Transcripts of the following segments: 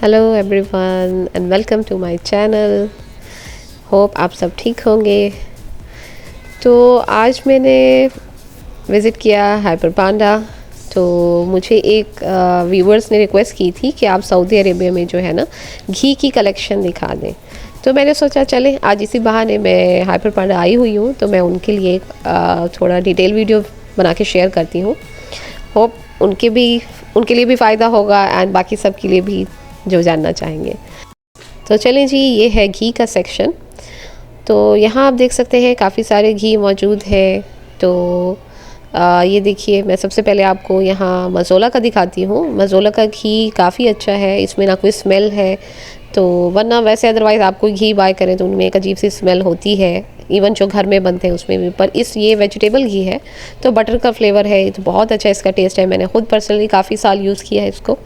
Hello everyone and welcome to my channel. Hope आप सब ठीक होंगे। तो आज मैंने विज़िट किया हाइपर पांडा। तो मुझे एक व्यूवर्स ने रिक्वेस्ट की थी कि आप सऊदी अरेबिया में जो है ना घी की कलेक्शन दिखा दें। तो मैंने सोचा चले आज इसी बहाने मैं हाइपर पांडा आई हुई हूँ तो मैं उनके लिए थोड़ा डिटेल वीडियो बना के शेयर करती हूँ। होप उनके लिए भी फ़ायदा होगा एंड बाकी सब के लिए भी जो जानना चाहेंगे। तो चलें जी, ये है घी का सेक्शन। तो यहाँ आप देख सकते हैं काफ़ी सारे घी मौजूद है। तो ये देखिए, मैं सबसे पहले आपको यहाँ मज़ोला का दिखाती हूँ। मज़ोला का घी काफ़ी अच्छा है, इसमें ना कोई स्मेल है। तो वरना वैसे अदरवाइज़ आप कोई घी बाय करें तो उनमें एक अजीब सी स्मेल होती है, इवन जो घर में बनते हैं उसमें भी। पर ये वेजिटेबल घी है तो बटर का फ्लेवर है, तो बहुत अच्छा इसका टेस्ट है। मैंने खुद पर्सनली काफ़ी साल यूज़ किया है इसको,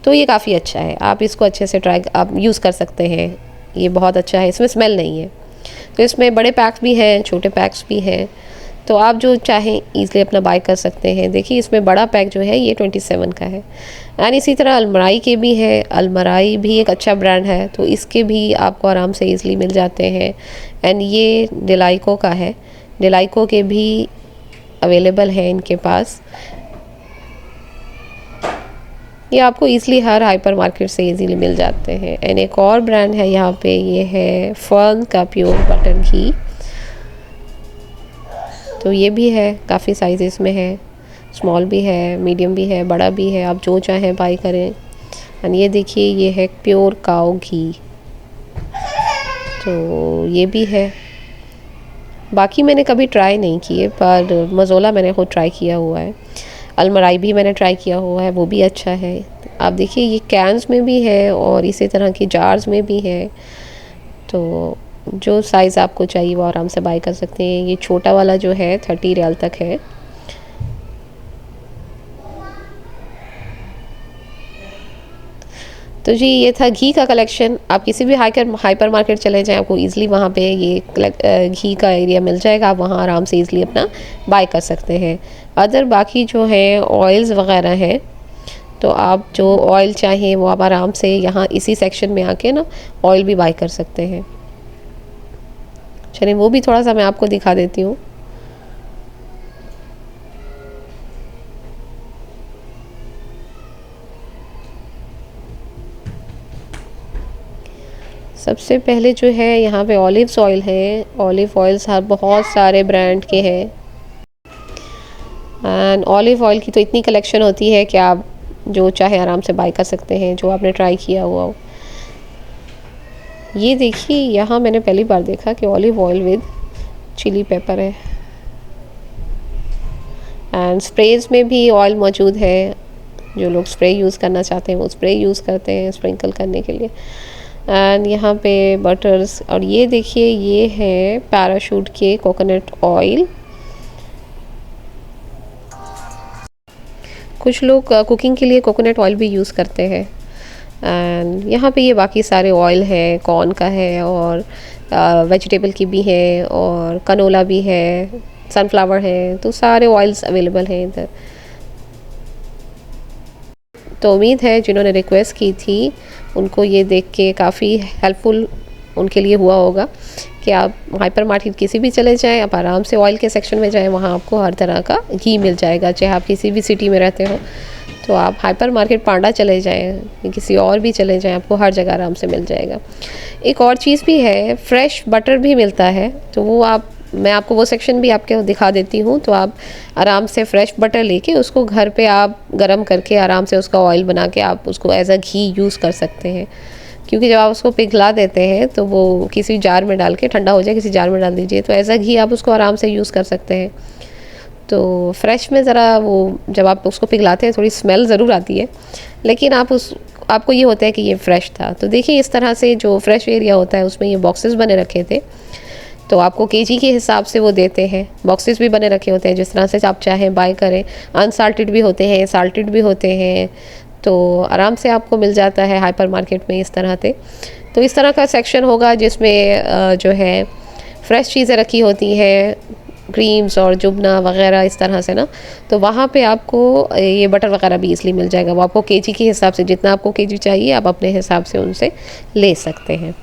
तो ये काफ़ी अच्छा है। आप इसको अच्छे से आप यूज़ कर सकते हैं। ये बहुत अच्छा है, इसमें स्मेल नहीं है। तो इसमें बड़े पैक्स भी हैं, छोटे पैक्स भी हैं, तो आप जो चाहें ईज़िली अपना बाय कर सकते हैं। देखिए इसमें बड़ा पैक जो है ये 27 का है। एंड इसी तरह अलमराई के भी है। अलमराई भी एक अच्छा ब्रांड है, तो इसके भी आपको आराम से ईज़िली मिल जाते हैं। एंड ये डिलाइको का है, डिलाइको के भी अवेलेबल हैं इनके पास। ये आपको ईज़िली हर हाइपर मार्केट से ईज़िली मिल जाते हैं। एंड एक और ब्रांड है यहाँ पे, ये है फर्न का प्योर बटर घी। तो ये भी है, काफ़ी साइज़ में है, स्मॉल भी है, मीडियम भी है, बड़ा भी है, आप जो चाहें बाई करें। एंड ये देखिए, ये है प्योर काऊ घी, तो ये भी है। बाकी मैंने कभी ट्राई नहीं किए, पर मज़ोला मैंने खुद ट्राई किया हुआ है। अलमराई भी मैंने ट्राई किया हुआ है, वो भी अच्छा है। आप देखिए ये कैन्स में भी है और इसी तरह की जार्स में भी है। तो जो साइज़ आपको चाहिए वो आराम से बाय कर सकते हैं। ये छोटा वाला जो है 30 रियाल तक है। तो जी ये था घी का कलेक्शन। आप किसी भी हाइपर मार्केट चले जाएं, आपको ईज़िली वहाँ पे ये घी का एरिया मिल जाएगा। आप वहाँ आराम से ईज़िली अपना बाय कर सकते हैं। अदर बाकी जो है ऑयल्स वगैरह हैं, तो आप जो ऑयल चाहें वो आप आराम से यहाँ इसी सेक्शन में आके ना ऑयल भी बाय कर सकते हैं। चलिए वो भी थोड़ा सा मैं आपको दिखा देती हूँ। सबसे पहले जो है यहाँ पे ऑलिव्स ऑयल है। ऑलिव ऑयल्स हर बहुत सारे ब्रांड के हैं। एंड ऑलिव ऑयल की तो इतनी कलेक्शन होती है कि आप जो चाहे आराम से बाय कर सकते हैं, जो आपने ट्राई किया हुआ हो। ये देखिए, यहाँ मैंने पहली बार देखा कि olive oil with chilli pepper है। एंड स्प्रेज में भी ऑयल मौजूद है। जो लोग स्प्रे यूज़ करना चाहते हैं वो स्प्रे यूज़ करते हैं स्प्रिंकल करने के लिए। एंड यहाँ पे बटर्स, और ये देखिए ये है पैराशूट के कोकोनट ऑयल। कुछ लोग कुकिंग के लिए कोकोनट ऑयल भी यूज़ करते हैं। एंड यहाँ पे ये बाकी सारे ऑयल है, कॉर्न का है और वेजिटेबल की भी है और कनोला भी है, सनफ्लावर है, तो सारे ऑयल्स अवेलेबल हैं इधर। तो उम्मीद है जिन्होंने रिक्वेस्ट की थी उनको ये देख के काफ़ी हेल्पफुल उनके लिए हुआ होगा कि आप हाइपर मार्केट किसी भी चले जाएं, आप आराम से ऑयल के सेक्शन में जाएं, वहाँ आपको हर तरह का घी मिल जाएगा। चाहे आप किसी भी सिटी में रहते हो, तो आप हाइपर मार्केट पांडा चले जाएं, किसी और भी चले जाएं, आपको हर जगह आराम से मिल जाएगा। एक और चीज़ भी है, फ्रेश बटर भी मिलता है। तो वो मैं आपको वो सेक्शन भी आपके दिखा देती हूँ। तो आप आराम से फ्रेश बटर लेके उसको घर पे आप गरम करके आराम से उसका ऑयल बना के आप उसको एज अ घी यूज़ कर सकते हैं। क्योंकि जब आप उसको पिघला देते हैं तो वो किसी जार में डाल के ठंडा हो जाए, किसी जार में डाल दीजिए, तो एज अ घी आप उसको आराम से यूज़ कर सकते हैं। तो फ्रेश में ज़रा वो जब आप उसको पिघलाते हैं थोड़ी स्मेल ज़रूर आती है, लेकिन आपको ये होता है कि ये फ़्रेश था। तो देखिए इस तरह से जो फ्रेश एरिया होता है उसमें ये बॉक्सेस बने रखे थे। तो आपको केजी के हिसाब से वो देते हैं। बॉक्सेस भी बने रखे होते हैं, जिस तरह से आप चाहें बाय करें। अनसाल्टेड भी होते हैं, साल्टेड भी होते हैं, तो आराम से आपको मिल जाता है हाइपर मार्केट में इस तरह से। तो इस तरह का सेक्शन होगा जिसमें जो है फ्रेश चीज़ें रखी होती हैं, क्रीम्स और जुबना वगैरह इस तरह से ना, तो वहाँ पे आपको ये बटर वगैरह भी ईज़िली मिल जाएगा। वो आपको केजी के हिसाब से, जितना आपको केजी चाहिए आप अपने हिसाब से उनसे ले सकते हैं।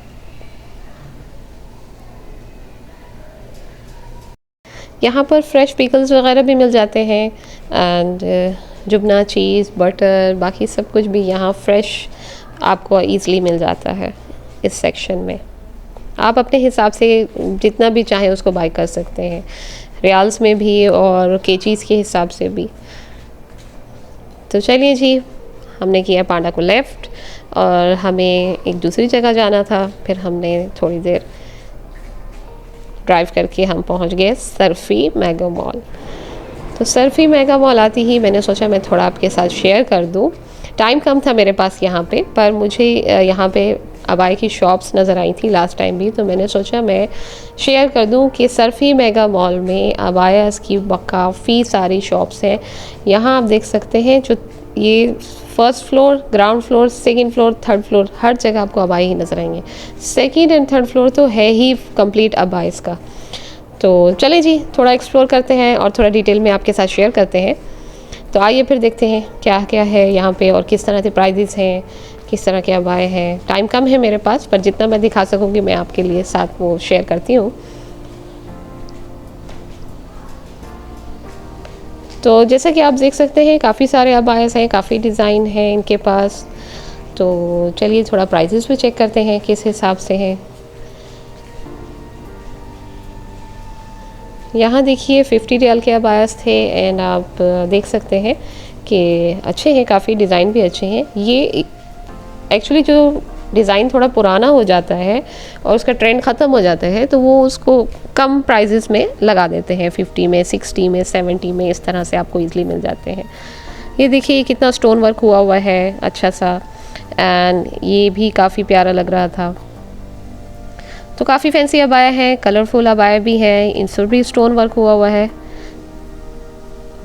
यहाँ पर फ्रेश पिकल्स वगैरह भी मिल जाते हैं एंड जुबना, चीज़, बटर, बाकी सब कुछ भी यहाँ फ्रेश आपको ईज़िली मिल जाता है इस सेक्शन में। आप अपने हिसाब से जितना भी चाहें उसको बाय कर सकते हैं, रियाल्स में भी और केजीज़ के हिसाब से भी। तो चलिए जी, हमने किया पांडा को लेफ़्ट और हमें एक दूसरी जगह जाना था। फिर हमने थोड़ी देर ड्राइव करके हम पहुंच गए सर्फी मेगा मॉल। तो सर्फी मेगा मॉल आती ही मैंने सोचा मैं थोड़ा आपके साथ शेयर कर दूं। टाइम कम था मेरे पास यहाँ पे, पर मुझे यहाँ पे अबाई की शॉप्स नज़र आई थी लास्ट टाइम भी, तो मैंने सोचा मैं शेयर कर दूं कि सर्फी मेगा मॉल में अबायास की काफ़ी सारी शॉप्स हैं। यहाँ आप देख सकते हैं, जो ये first floor, ground floor, second floor, third floor, हर जगह आपको अबाई ही नज़र आएंगे। सेकंड एंड थर्ड फ्लोर तो है ही कंप्लीट अबाइस का। तो चलें जी, थोड़ा एक्सप्लोर करते हैं और थोड़ा डिटेल में आपके साथ शेयर करते हैं। तो आइए फिर देखते हैं क्या क्या है यहाँ पे और किस तरह के प्राइजेस हैं, किस तरह के अबाए हैं। टाइम कम है मेरे पास, पर जितना मैं दिखा सकूँगी मैं आपके लिए साथ वो शेयर करती हूँ। तो जैसा कि आप देख सकते हैं काफ़ी सारे अबायस हैं, काफ़ी डिज़ाइन हैं इनके पास। तो चलिए थोड़ा प्राइजेस भी चेक करते हैं किस हिसाब से हैं। यहाँ देखिए 50 रियाल के अबायस थे एंड आप देख सकते हैं कि अच्छे हैं, काफ़ी डिज़ाइन भी अच्छे हैं। ये एक्चुअली जो डिज़ाइन थोड़ा पुराना हो जाता है और उसका ट्रेंड ख़त्म हो जाता है, तो वो उसको कम प्राइजेस में लगा देते हैं, 50 में, 60 में, 70 में, इस तरह से आपको ईज़िली मिल जाते हैं। ये देखिए कितना स्टोन वर्क हुआ हुआ है अच्छा सा, एंड ये भी काफ़ी प्यारा लग रहा था। तो काफ़ी फैंसी अबाया है, कलरफुल अबाया भी है, इन पर भी स्टोन वर्क हुआ हुआ है,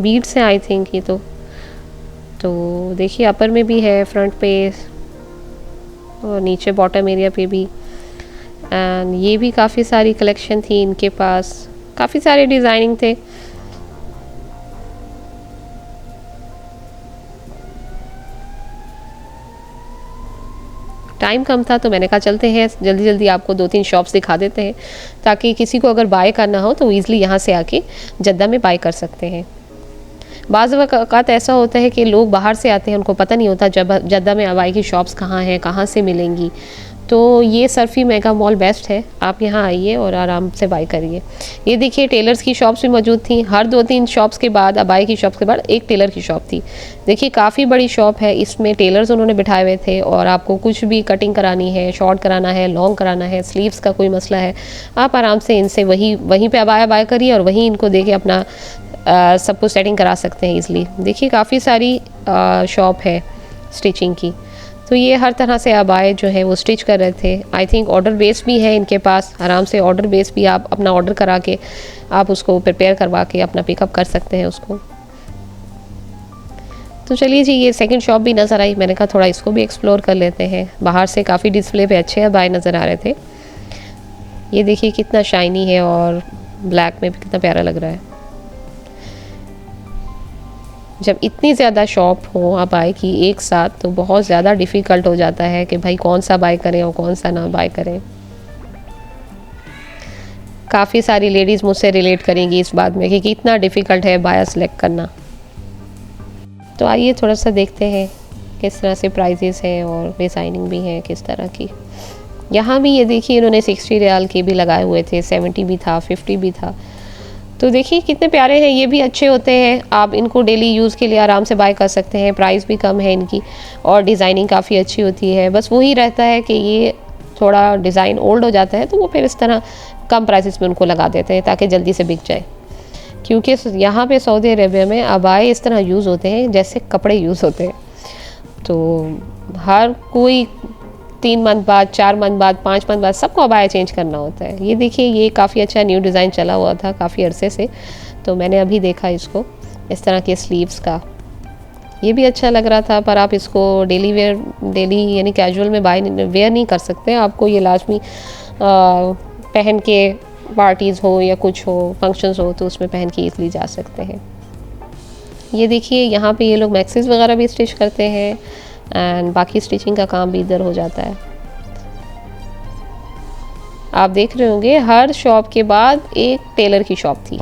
बीड्स हैं आई थिंक ये तो देखिए अपर में भी है, फ्रंट पे और नीचे बॉटम एरिया पे भी। एंड ये भी काफ़ी सारी कलेक्शन थी इनके पास, काफ़ी सारे डिज़ाइनिंग थे। टाइम कम था तो मैंने कहा चलते हैं जल्दी जल्दी आपको 2-3 शॉप्स दिखा देते हैं, ताकि किसी को अगर बाय करना हो तो ईज़िली यहाँ से आके जद्दा में बाय कर सकते हैं। बाज़ वक़्त ऐसा होता है कि लोग बाहर से आते हैं, उनको पता नहीं होता जद्दा में अबाई की शॉप्स कहाँ हैं, कहाँ से मिलेंगी। तो ये सर्फी मेगा मॉल बेस्ट है, आप यहाँ आइए और आराम से बाय करिए। ये देखिए टेलर्स की शॉप्स भी मौजूद थी, हर 2-3 शॉप्स के बाद, अबाई की शॉप्स के बाद एक टेलर की शॉप थी। देखिए काफ़ी बड़ी शॉप है, इसमें टेलर्स उन्होंने बिठाए हुए थे और आपको कुछ भी कटिंग करानी है, शॉर्ट कराना है, लॉन्ग कराना है, स्लीव्स का कोई मसला है, आप आराम से इनसे वहीं पे अबाया बाय करिए और वहीं इनको दे के अपना सब कुछ सेटिंग करा सकते हैं ईज़िली। देखिए काफ़ी सारी शॉप है स्टिचिंग की। तो ये हर तरह से अबाए जो है वो स्टिच कर रहे थे। आई थिंक ऑर्डर बेस भी है इनके पास, आराम से ऑर्डर बेस भी आप अपना ऑर्डर करा के आप उसको प्रिपेयर करवा के अपना पिकअप कर सकते हैं उसको। तो चलिए जी, ये सेकंड शॉप भी नज़र आई, मैंने कहा थोड़ा इसको भी एक्सप्लोर कर लेते हैं। बाहर से काफ़ी डिस्प्ले पे अच्छे अबाए नज़र आ रहे थे। ये देखिए कितना शाइनी है और ब्लैक में भी कितना प्यारा लग रहा है। जब इतनी ज़्यादा शॉप हो अबाए की एक साथ तो बहुत ज़्यादा डिफ़िकल्ट हो जाता है कि भाई कौन सा बाय करें और कौन सा ना बाय करें। काफ़ी सारी लेडीज़ मुझसे रिलेट करेंगी इस बात में कि कितना डिफ़िकल्ट है बाया सेलेक्ट करना। तो आइए थोड़ा सा देखते हैं किस तरह से प्राइजेस हैं और डिज़ाइनिंग भी है किस तरह की। यहाँ भी ये देखिए इन्होंने 60 रियाल के भी लगाए हुए थे, 70 भी था, 50 भी था। तो देखिए कितने प्यारे हैं, ये भी अच्छे होते हैं, आप इनको डेली यूज़ के लिए आराम से बाय कर सकते हैं। प्राइस भी कम है इनकी और डिज़ाइनिंग काफ़ी अच्छी होती है। बस वही रहता है कि ये थोड़ा डिज़ाइन ओल्ड हो जाता है तो वो फिर इस तरह कम प्राइसेस में उनको लगा देते हैं ताकि जल्दी से बिक जाए। क्योंकि यहाँ पे सऊदी अरेबिया में अबाए इस तरह यूज़ होते हैं जैसे कपड़े यूज़ होते हैं। तो हर कोई 3 मंथ बाद, 4 मंथ बाद, 5 मंथ बाद सबको अबाया चेंज करना होता है। ये देखिए ये काफ़ी अच्छा न्यू डिज़ाइन चला हुआ था काफ़ी अरसे से, तो मैंने अभी देखा इसको, इस तरह के स्लीव्स का। ये भी अच्छा लग रहा था, पर आप इसको डेली यानी कैजुअल में वेयर नहीं कर सकते। आपको ये लाजमी पहन के पार्टीज़ हो या कुछ हो, फंक्शंस हो, तो उसमें पहन के ईज़िली जा सकते हैं। ये देखिए यहाँ पे ये लोग मैक्सीज वगैरह भी स्टिच करते हैं एंड बाकी स्टिचिंग का काम भी इधर हो जाता है। आप देख रहे होंगे हर शॉप के बाद एक टेलर की शॉप थी।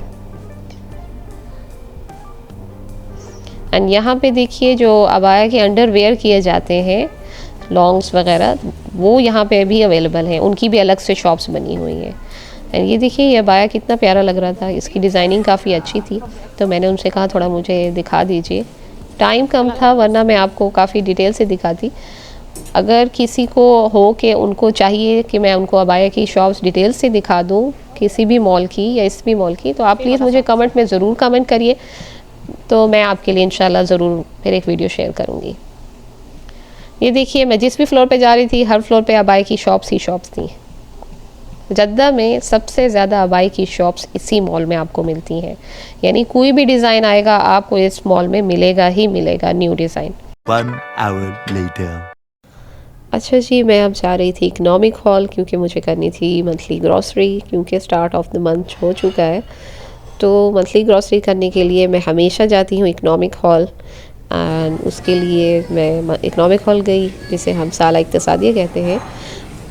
एंड यहाँ पे देखिए जो अबाया के अंडरवेयर किए जाते हैं, लॉन्ग्स वगैरह, वो यहाँ पे भी अवेलेबल हैं, उनकी भी अलग से शॉप्स बनी हुई हैं। एंड ये देखिए ये अबाया कितना प्यारा लग रहा था, इसकी डिज़ाइनिंग काफ़ी अच्छी थी, तो मैंने उनसे कहा थोड़ा मुझे दिखा दीजिए। टाइम कम था वरना मैं आपको काफ़ी डिटेल से दिखाती। अगर किसी को हो कि उनको चाहिए कि मैं उनको अबाया की शॉप्स डिटेल से दिखा दूँ, किसी भी मॉल की या इस भी मॉल की, तो आप प्लीज़ मुझे कमेंट में ज़रूर कमेंट करिए, तो मैं आपके लिए इंशाल्लाह ज़रूर फिर एक वीडियो शेयर करूँगी। ये देखिए मैं जिस भी फ्लोर पे जा रही थी, हर फ्लोर पे अबाया की शॉप्स ही शॉप्स थी। जद्दा में सबसे ज़्यादा अबाया की शॉप्स इसी मॉल में आपको मिलती हैं, यानी कोई भी डिज़ाइन आएगा आपको इस मॉल में मिलेगा ही मिलेगा, न्यू डिज़ाइन। 1 hour later. अच्छा जी, मैं अब जा रही थी इकनॉमिक हॉल, क्योंकि मुझे करनी थी मंथली ग्रॉसरी, क्योंकि स्टार्ट ऑफ द मंथ हो चुका है। तो मंथली ग्रॉसरी करने के लिए मैं हमेशा जाती हूँ इकनॉमिक हॉल, एंड उसके लिए मैं इकनॉमिक हॉल गई, जिसे हम साला इक्तिसादिया कहते हैं।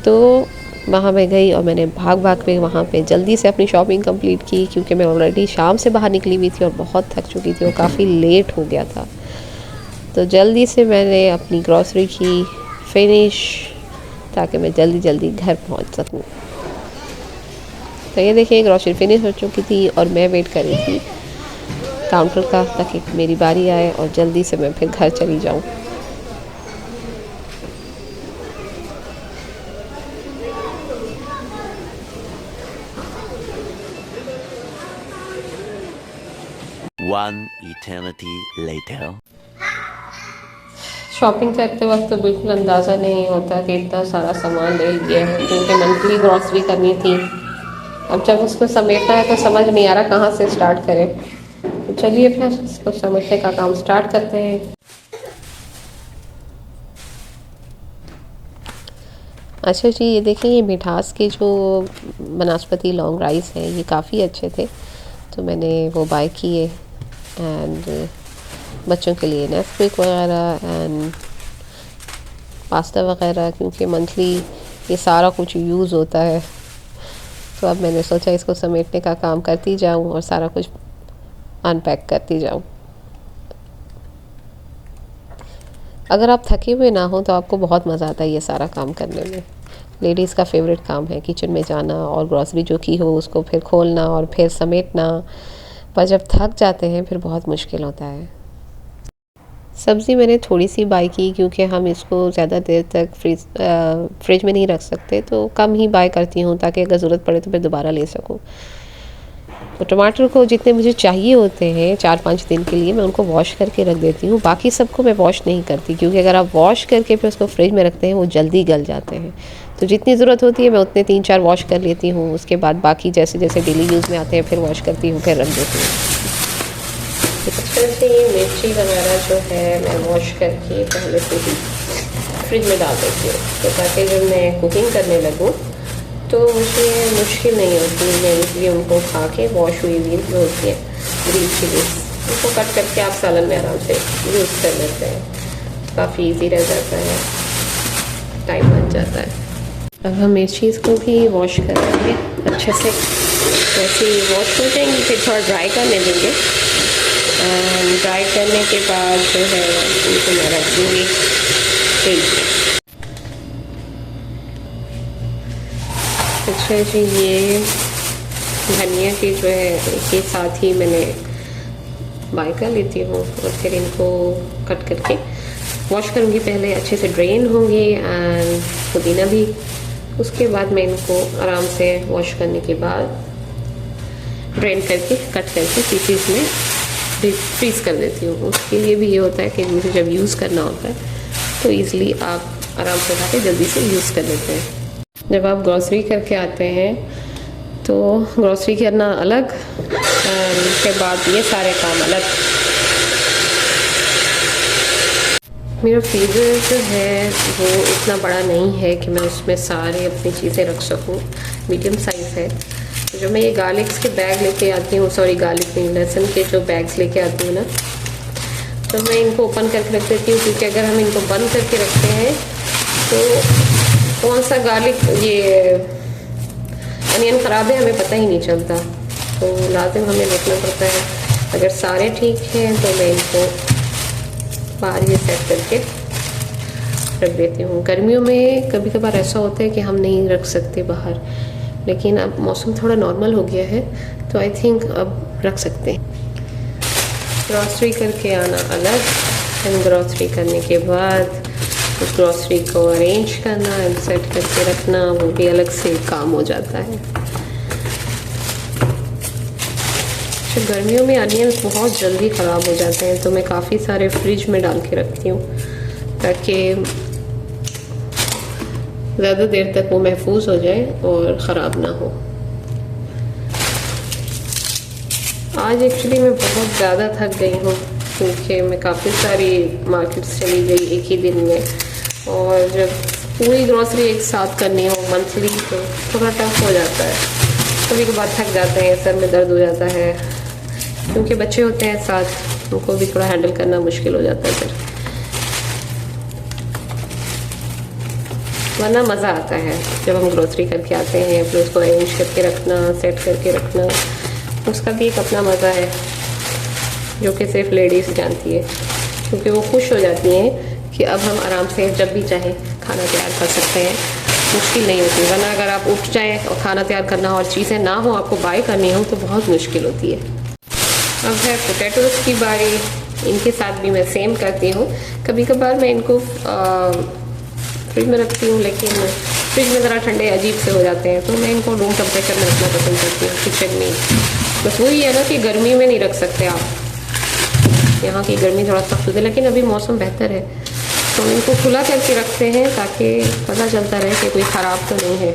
तो वहाँ मैं गई और मैंने भाग भाग के वहाँ पे जल्दी से अपनी शॉपिंग कंप्लीट की, क्योंकि मैं ऑलरेडी शाम से बाहर निकली हुई थी और बहुत थक चुकी थी और काफ़ी लेट हो गया था। तो जल्दी से मैंने अपनी ग्रॉसरी की फिनिश, ताकि मैं जल्दी जल्दी घर पहुँच सकूँ। तो ये देखिए ग्रॉसरी फिनिश हो चुकी थी और मैं वेट कर रही थी काउंटर का, ताकि मेरी बारी आए और जल्दी से मैं फिर घर चली जाऊँ। One eternity later. शॉपिंग करते वक्त तो बिल्कुल अंदाज़ा नहीं होता कि इतना सारा सामान ले लिया है, क्योंकि मंथली ग्रॉसरी करनी थी। अब जब उसको समेटना है तो समझ नहीं आ रहा कहाँ से स्टार्ट करें। तो चलिए फिर इसको समेटने का काम स्टार्ट करते हैं। अच्छा जी, ये देखिए ये मिठास के जो बनास्पति लॉन्ग राइस हैं, ये काफ़ी अच्छे थे, तो मैंने वो बाय किए। एंड बच्चों के लिए नेस्क्विक वगैरह एंड पास्ता वगैरह, क्योंकि मंथली ये सारा कुछ यूज़ होता है। तो अब मैंने सोचा इसको समेटने का काम करती जाऊं और सारा कुछ अनपैक करती जाऊं। अगर आप थके हुए ना हो तो आपको बहुत मज़ा आता है ये सारा काम करने में। लेडीज़ का फेवरेट काम है किचन में जाना और ग्रॉसरी जो की हो उसको फिर खोलना और फिर समेटना, पर जब थक जाते हैं फिर बहुत मुश्किल होता है। सब्ज़ी मैंने थोड़ी सी बाय की, क्योंकि हम इसको ज़्यादा देर तक फ्रिज में नहीं रख सकते, तो कम ही बाय करती हूँ, ताकि अगर ज़रूरत पड़े तो फिर दोबारा ले सकूँ। तो टमाटर को जितने मुझे चाहिए होते हैं 4-5 दिन के लिए, मैं उनको वॉश करके रख देती हूँ। बाकी सबको मैं वॉश नहीं करती, क्योंकि अगर आप वॉश करके फिर उसको फ्रिज में रखते हैं वो जल्दी गल जाते हैं। तो जितनी ज़रूरत होती है मैं उतने 3-4 वॉश कर लेती हूँ। उसके बाद बाकी जैसे जैसे डेली यूज़ में आते हैं फिर वॉश करती हूँ, फिर रख देती हूँ। इस तरह से मिर्ची वगैरह जो है मैं वॉश करके पहले से ही फ्रिज में डाल देती हूँ, तो ताकि जब मैं कुकिंग करने लगूँ तो मुझे मुश्किल नहीं होती। मैं इसलिए उनको खा के वॉश हुई हुई जो होती है ग्रीन चिलीज, उनको कट करके आप सालन में आराम से यूज़ कर लेते हैं। काफ़ी इजी रह जाता है, टाइम बच जाता है। अब हम मिर्चीज़ को भी वॉश करेंगे अच्छे से। जैसे वॉश हो जाएंगी फिर थोड़ा ड्राई करने देंगे। ड्राई करने के बाद जो है इनको मैं रख दूँगी फ्रिज में। अच्छा जी, ये धनिया की जो है के साथ ही मैंने बाय कर लेती हूँ और फिर इनको कट करके वॉश करूँगी। पहले अच्छे से ड्रेन होंगे एंड पुदीना भी। उसके बाद मैं इनको आराम से वॉश करने के बाद ड्रेन करके कट करके पीसीस में फ्रीज़ कर देती हूँ। उसके लिए भी ये होता है कि मुझे जब यूज़ करना होता है तो ईज़िली आप आराम से उठा के जल्दी से यूज़ कर लेते हैं। जब आप ग्रॉसरी करके आते हैं तो ग्रॉसरी करना अलग, उसके बाद ये सारे काम अलग। मेरा फ्रीज़र जो है वो इतना बड़ा नहीं है कि मैं उसमें सारे अपनी चीज़ें रख सकूं, मीडियम साइज़ है। जो मैं ये गार्लिक्स के बैग लेके आती हूँ, सॉरी गार्लिक नहीं, लहसुन के जो बैग्स लेके आती हूँ ना, तो मैं इनको ओपन करके रख देती हूँ, क्योंकि अगर हम इनको बंद करके रखते हैं तो कौन सा गार्लिक ये अनियन ख़राब है हमें पता ही नहीं चलता। तो लाजिम हमें देखना पड़ता है। अगर सारे ठीक हैं तो मैं इनको बाहर ये सेट करके रख देती हूँ। गर्मियों में कभी कभार ऐसा होता है कि हम नहीं रख सकते बाहर, लेकिन अब मौसम थोड़ा नॉर्मल हो गया है तो आई थिंक अब रख सकते हैं। ग्रॉसरी करके आना अलग, एंड ग्रॉसरी करने के बाद उस ग्रॉसरी को अरेंज करना एंड सेट करके रखना, वो भी अलग से काम हो जाता है। तो गर्मियों में अनियंस बहुत जल्दी ख़राब हो जाते हैं, तो मैं काफ़ी सारे फ्रिज में डाल के रखती हूँ ताकि ज़्यादा देर तक वो महफूज हो जाए और ख़राब ना हो। आज एक्चुअली मैं बहुत ज़्यादा थक गई हूँ, क्योंकि मैं काफ़ी सारी मार्केट्स चली गई एक ही दिन में, और जब पूरी ग्रॉसरी एक साथ करनी हो मंथली तो थोड़ा टफ हो जाता है। कभी कभार थक जाते हैं, सर में दर्द हो जाता है, क्योंकि बच्चे होते हैं साथ, उनको भी थोड़ा हैंडल करना मुश्किल हो जाता है फिर। वरना मज़ा आता है जब हम ग्रोसरी करके आते हैं, फिर उसको अरेंज करके रखना, सेट करके रखना, उसका भी एक अपना मज़ा है जो कि सिर्फ लेडीज़ जानती है, क्योंकि वो खुश हो जाती हैं कि अब हम आराम से जब भी चाहें खाना तैयार कर सकते हैं, मुश्किल नहीं होती। वरना अगर आप उठ जाएँ और खाना तैयार करना हो और चीज़ें ना हो, आपको बाय करनी हो, तो बहुत मुश्किल होती है। अब है पोटैटोज़ की बारी। इनके साथ भी मैं सेम करती हूँ। कभी कभार मैं इनको फ्रिज में रखती हूँ, लेकिन फ्रिज में ज़रा ठंडे अजीब से हो जाते हैं, तो मैं इनको रूम टेम्परेचर में रखना पसंद करती हूँ, किचन में। बस वही है ना कि गर्मी में नहीं रख सकते आप, यहाँ की गर्मी थोड़ा सख्त होती है, लेकिन अभी मौसम बेहतर है तो हम इनको खुला करके रखते हैं ताकि पता चलता रहे कि कोई ख़राब तो नहीं है।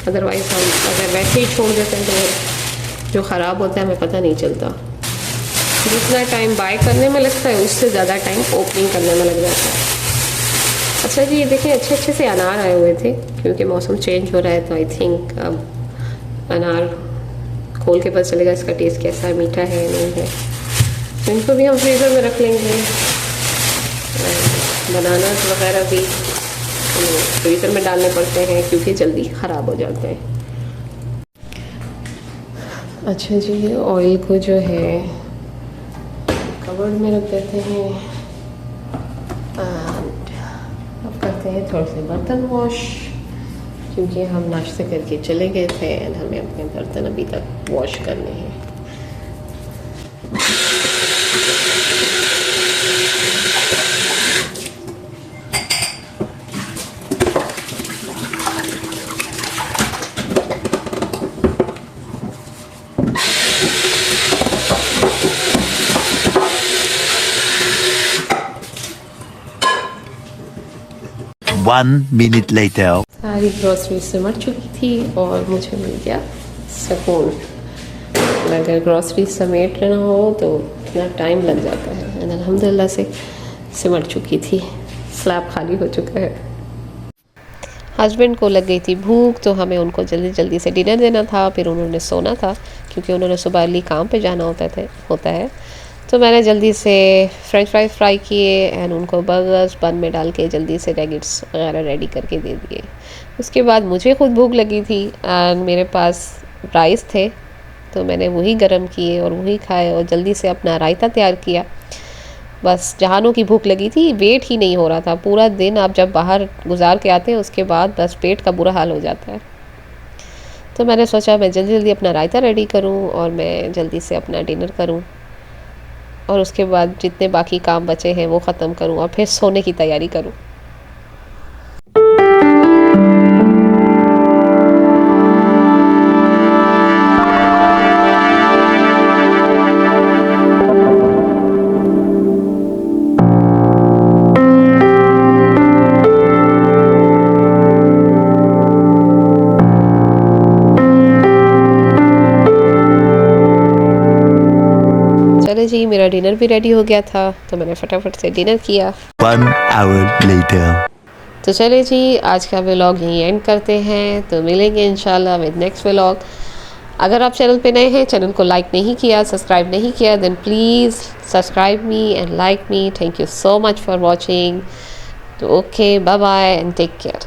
अदरवाइज़ हम अगर वैसे ही छोड़ देते हैं तो जो ख़राब होता है हमें पता नहीं चलता। जितना टाइम बाय करने में लगता है उससे ज़्यादा टाइम ओपनिंग करने में लग जाता है। अच्छा जी, ये देखें अच्छे अच्छे से अनार आए हुए थे, क्योंकि मौसम चेंज हो रहा है तो आई थिंक अब अनार खोल के पता चलेगा इसका टेस्ट कैसा है, मीठा है नहीं है। तो इनको भी हम फ्रीज़र में रख लेंगे। बनाना वगैरह भी फ्रीज़र में डालने पड़ते हैं क्योंकि जल्दी ख़राब हो जाते हैं। अच्छा जी, ऑयल को जो है कवर्ड में रख देते हैं, अब करते हैं थोड़े से बर्तन वॉश, क्योंकि हम नाश्ते करके चले गए थे और हमें अपने बर्तन अभी तक वॉश करने हैं। One minute later. सारी ग्रॉसरी सिमट चुकी थी और मुझे मिल गया सुकून। अगर ग्रॉसरी समेटना हो तो इतना टाइम लग जाता है, और अल्हम्दुलिल्लाह से सिमट चुकी थी, स्लैब खाली हो चुका है। हस्बैंड को लग गई थी भूख, तो हमें उनको जल्दी जल्दी से डिनर देना था, फिर उन्होंने सोना था क्योंकि उन्होंने सुबह अर्ली काम पे जाना होता है। तो मैंने जल्दी से फ्रेंच फ्राइज फ्राई किए एंड उनको बर्गर्स बन में डाल के जल्दी से नगेट्स वगैरह रेडी करके दे दिए। उसके बाद मुझे खुद भूख लगी थी एंड मेरे पास राइस थे, तो मैंने वही गरम किए और वही खाए और जल्दी से अपना रायता तैयार किया। बस जहानों की भूख लगी थी, वेट ही नहीं हो रहा था। पूरा दिन आप जब बाहर गुजार के आते हैं उसके बाद बस पेट का बुरा हाल हो जाता है। तो मैंने सोचा मैं जल्दी जल्दी अपना रायता रेडी करूं और मैं जल्दी से अपना डिनर करूं, और उसके बाद जितने बाकी काम बचे हैं वो ख़त्म करूं और फिर सोने की तैयारी करूं। चलो जी, मेरा डिनर भी रेडी हो गया था तो मैंने फटाफट से डिनर किया। 1 hour later. तो चले जी, आज का व्लॉग यहीं एंड करते हैं, तो मिलेंगे इंशाल्लाह विद नेक्स्ट व्लॉग। अगर आप चैनल पे नए हैं, चैनल को लाइक नहीं किया, सब्सक्राइब नहीं किया, then please subscribe me and like me. Thank you so much for watching. तो okay, bye bye and take care.